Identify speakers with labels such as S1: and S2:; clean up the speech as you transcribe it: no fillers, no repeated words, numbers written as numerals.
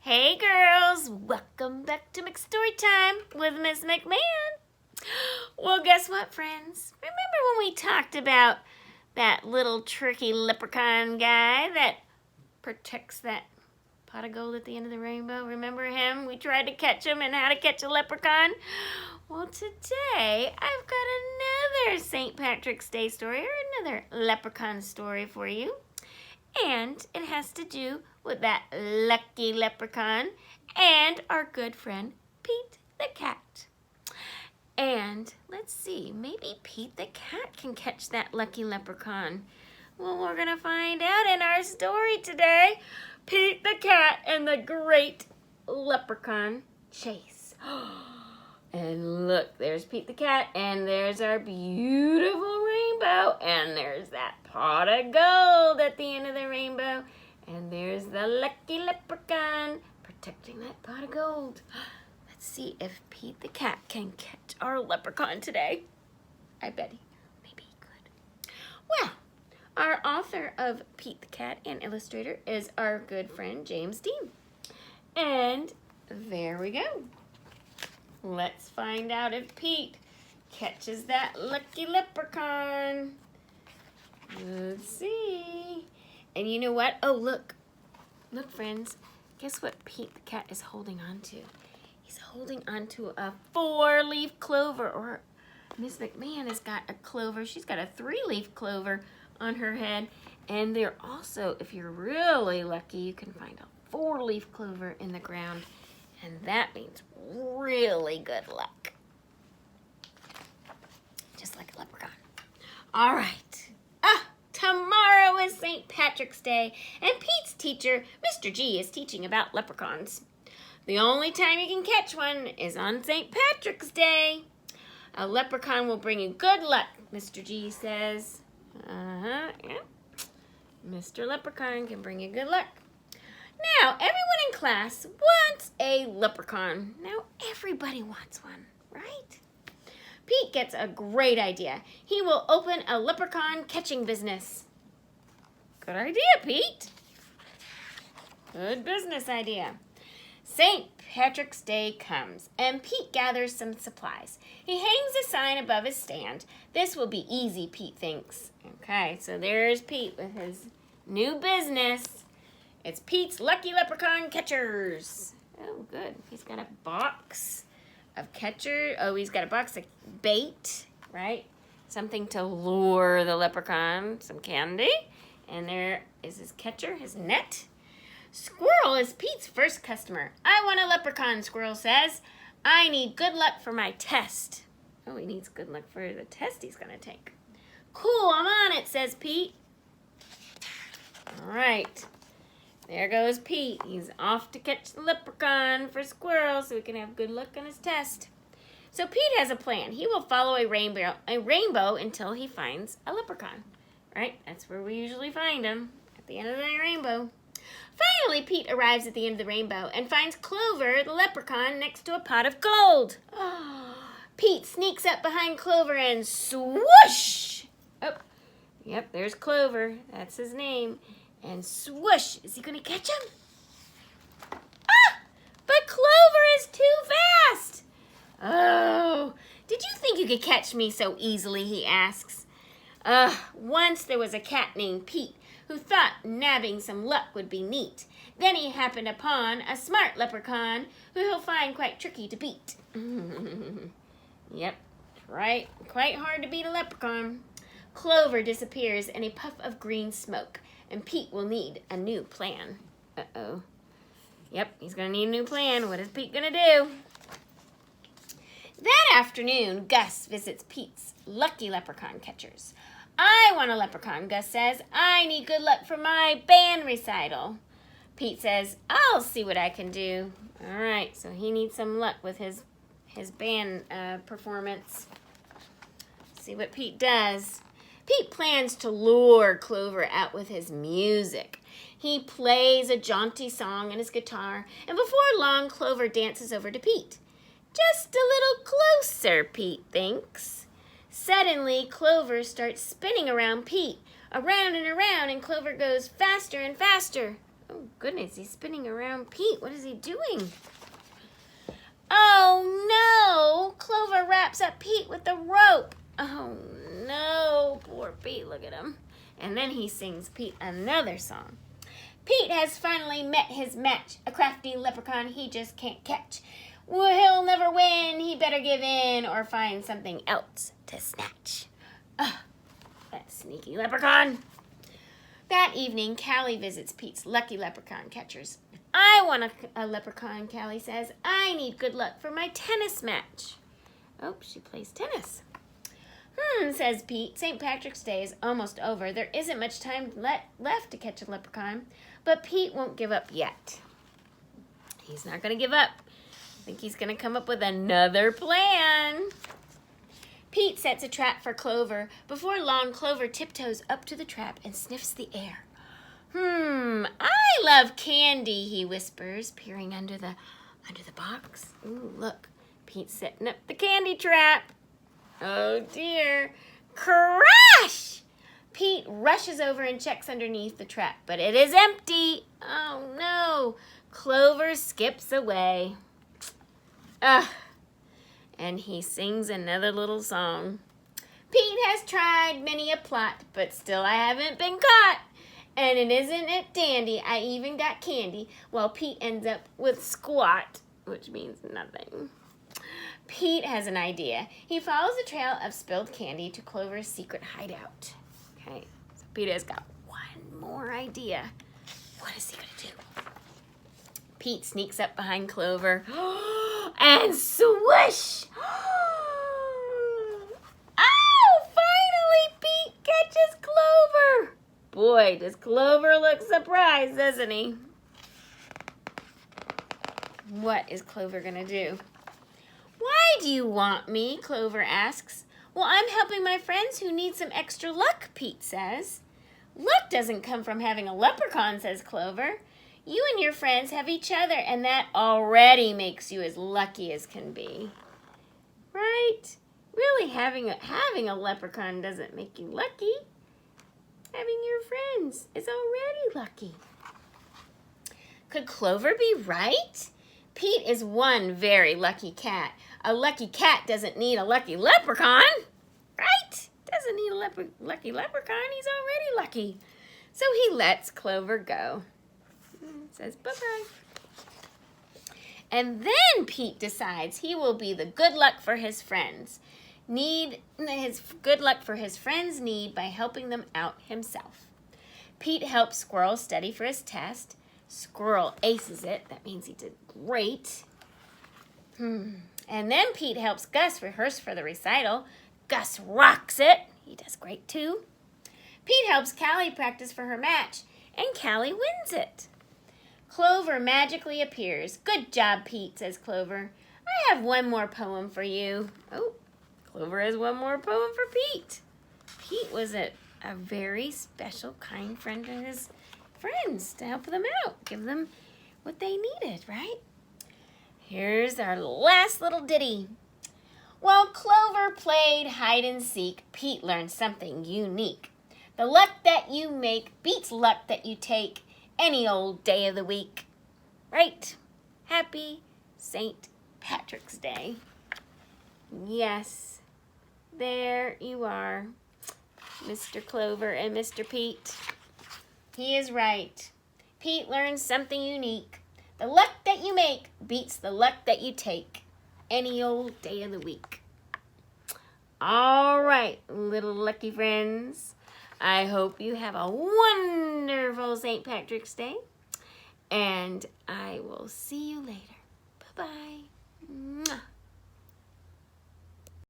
S1: Hey girls, welcome back to McStory Time with Miss McMahon. Well, guess what, friends? Remember when we talked about that little tricky leprechaun guy that protects that pot of gold at the end of the rainbow? Remember him? We tried to catch him and how to catch a leprechaun. Well, today I've got another St. Patrick's Day story or another leprechaun story for you. And it has to do with that lucky leprechaun and our good friend Pete the cat. And let's see, maybe Pete the cat can catch that lucky leprechaun. Well, we're going to find out in our story today. Pete the cat and the great leprechaun chase. And look, there's Pete the cat, and there's our beautiful rainbow, and there's that pot of gold at the end of the rainbow, and there's the lucky leprechaun protecting that pot of gold. Let's see if Pete the cat can catch our leprechaun today. I bet maybe he could. Well, our author of Pete the cat and illustrator is our good friend James Dean. And there we go. Let's find out if Pete catches that lucky leprechaun. Let's see. And you know what? Oh, look. Look, friends. Guess what Pete the cat is holding on to? He's holding on to a 4-leaf clover. Or Miss McMahon has got a clover. She's got a 3-leaf clover on her head. And they're also, if you're really lucky, you can find a 4-leaf clover in the ground. And that means really good luck. Just like a leprechaun. All right. Tomorrow is St. Patrick's Day, and Pete's teacher, Mr. G, is teaching about leprechauns. The only time you can catch one is on St. Patrick's Day. A leprechaun will bring you good luck, Mr. G says. Yeah. Mr. Leprechaun can bring you good luck. Now, everyone in class wants a leprechaun. Now, everybody wants one, right? Pete gets a great idea. He will open a leprechaun catching business. Good idea, Pete. Good business idea. St. Patrick's Day comes, and Pete gathers some supplies. He hangs a sign above his stand. This will be easy, Pete thinks. Okay, so there's Pete with his new business. It's Pete's Lucky Leprechaun Catchers. Oh, good. He's got a box of catcher. Oh, he's got a box of bait, right? Something to lure the leprechaun, some candy. And there is his catcher, his net. Squirrel is Pete's first customer. I want a leprechaun, Squirrel says. I need good luck for my test. Oh, he needs good luck for the test he's going to take. Cool, I'm on it, says Pete. All right. There goes Pete. He's off to catch the leprechaun for Squirrel so he can have good luck on his test. So Pete has a plan. He will follow a rainbow until he finds a leprechaun. Right? That's where we usually find him, at the end of the rainbow. Finally, Pete arrives at the end of the rainbow and finds Clover, the leprechaun, next to a pot of gold. Pete sneaks up behind Clover and swoosh! Oh, yep, there's Clover. That's his name. And swoosh! Is he going to catch him? But Clover is too fast! Oh, did you think you could catch me so easily, he asks. Once there was a cat named Pete who thought nabbing some luck would be neat. Then he happened upon a smart leprechaun who he'll find quite tricky to beat. Yep, right. Quite hard to beat a leprechaun. Clover disappears in a puff of green smoke, and Pete will need a new plan. Uh-oh. Yep, he's going to need a new plan. What is Pete going to do? That afternoon, Gus visits Pete's Lucky Leprechaun Catchers. I want a leprechaun, Gus says. I need good luck for my band recital. Pete says, I'll see what I can do. All right, so he needs some luck with his band performance. See what Pete does. Pete plans to lure Clover out with his music. He plays a jaunty song on his guitar, and before long, Clover dances over to Pete. Just a little closer, Pete thinks. Suddenly, Clover starts spinning around Pete, around and around, and Clover goes faster and faster. Oh, goodness, he's spinning around Pete. What is he doing? Oh, no. Clover wraps up Pete with the rope. Oh, no. Poor Pete. Look at him. And then he sings Pete another song. Pete has finally met his match, a crafty leprechaun he just can't catch. Well, he'll never win. He better give in or find something else to snatch. Ugh, that sneaky leprechaun. That evening, Callie visits Pete's lucky leprechaun catchers. I want a leprechaun, Callie says. I need good luck for my tennis match. Oh, she plays tennis. Says Pete. St. Patrick's Day is almost over. There isn't much time left to catch a leprechaun, but Pete won't give up yet. He's not going to give up. I think he's going to come up with another plan. Pete sets a trap for Clover. Before long, Clover tiptoes up to the trap and sniffs the air. I love candy, he whispers, peering under the box. Ooh, look, Pete's setting up the candy trap. Oh dear, crash! Pete rushes over and checks underneath the trap, but it is empty. Oh no, Clover skips away. And he sings another little song. Pete has tried many a plot, but still I haven't been caught. And it isn't it dandy, I even got candy, while Pete ends up with squat, which means nothing. Pete has an idea. He follows the trail of spilled candy to Clover's secret hideout. Okay, so Pete has got one more idea. What is he going to do? Pete sneaks up behind Clover and swish! Oh, finally Pete catches Clover! Boy, does Clover look surprised, doesn't he? What is Clover going to do? Why do you want me? Clover asks. Well, I'm helping my friends who need some extra luck, Pete says. Luck doesn't come from having a leprechaun, says Clover. You and your friends have each other, and that already makes you as lucky as can be. Right? Really, having a leprechaun doesn't make you lucky. Having your friends is already lucky. Could Clover be right? Pete is one very lucky cat. A lucky cat doesn't need a lucky leprechaun, right? Doesn't need a lucky leprechaun. He's already lucky. So he lets Clover go. Says bye-bye. And then Pete decides he will be the good luck for his friends. Good luck for his friends' need by helping them out himself. Pete helps Squirrel study for his test. Squirrel aces it. That means he did great. And then Pete helps Gus rehearse for the recital. Gus rocks it. He does great too. Pete helps Callie practice for her match, and Callie wins it. Clover magically appears. Good job, Pete, says Clover. I have one more poem for you. Oh, Clover has one more poem for Pete. Pete was a very special, kind friend to his friends to help them out, give them what they needed, right? Here's our last little ditty. While Clover played hide and seek, Pete learned something unique. The luck that you make beats luck that you take any old day of the week. Right? Happy St. Patrick's Day. Yes, there you are, Mr. Clover and Mr. Pete. He is right. Pete learns something unique. The luck that you make beats the luck that you take any old day of the week. All right, little lucky friends. I hope you have a wonderful St. Patrick's Day. And I will see you later. Bye-bye.